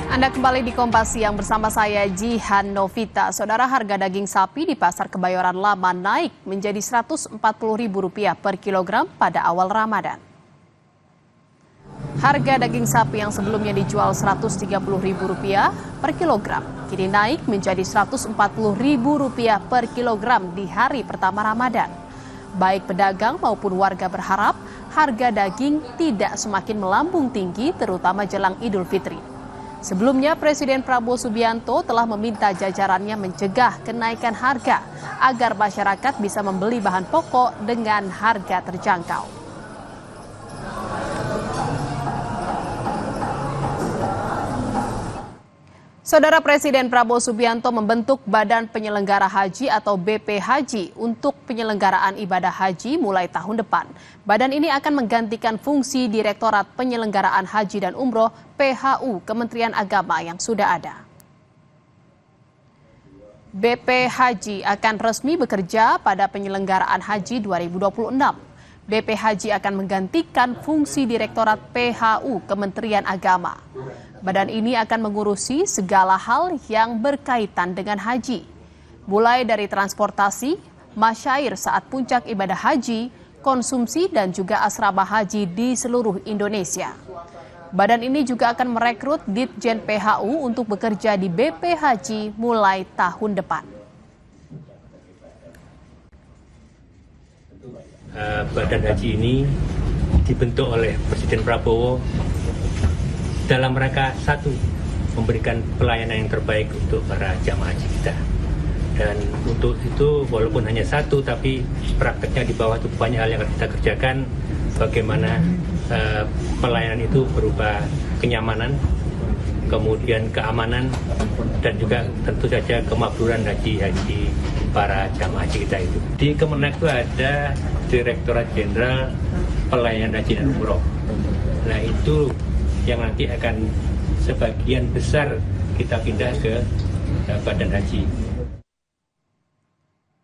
Anda kembali di Kompas Siang bersama saya Jihan Novita. Saudara, harga daging sapi di Pasar Kebayoran Lama naik menjadi Rp140.000 per kilogram pada awal Ramadan. Harga daging sapi yang sebelumnya dijual Rp130.000 per kilogram kini naik menjadi Rp140.000 per kilogram di hari pertama Ramadan. Baik pedagang maupun warga berharap harga daging tidak semakin melambung tinggi terutama jelang Idul Fitri. Sebelumnya, Presiden Prabowo Subianto telah meminta jajarannya mencegah kenaikan harga agar masyarakat bisa membeli bahan pokok dengan harga terjangkau. Saudara, Presiden Prabowo Subianto membentuk Badan Penyelenggara Haji atau BPHJ untuk penyelenggaraan ibadah haji mulai tahun depan. Badan ini akan menggantikan fungsi Direktorat Penyelenggaraan Haji dan Umroh PHU Kementerian Agama yang sudah ada. BPHJ akan resmi bekerja pada penyelenggaraan haji 2026. BPHJ akan menggantikan fungsi Direktorat PHU Kementerian Agama. Badan ini akan mengurusi segala hal yang berkaitan dengan haji, mulai dari transportasi, masyair saat puncak ibadah haji, konsumsi dan juga asrama haji di seluruh Indonesia. Badan ini juga akan merekrut Ditjen PHU untuk bekerja di BPHJ mulai tahun depan. Badan haji ini dibentuk oleh Presiden Prabowo dalam rangka satu, memberikan pelayanan yang terbaik untuk para jamaah haji kita. Dan untuk itu walaupun hanya satu, tapi prakteknya di bawah itu banyak hal yang harus kita kerjakan. Bagaimana pelayanan itu berupa kenyamanan, kemudian keamanan, dan juga tentu saja kemakburan haji para jamaah haji kita itu. Di Kemenag itu ada Direktorat Jenderal Pelayanan Haji dan Umroh. Nah, itu yang nanti akan sebagian besar kita pindah ke Badan Haji.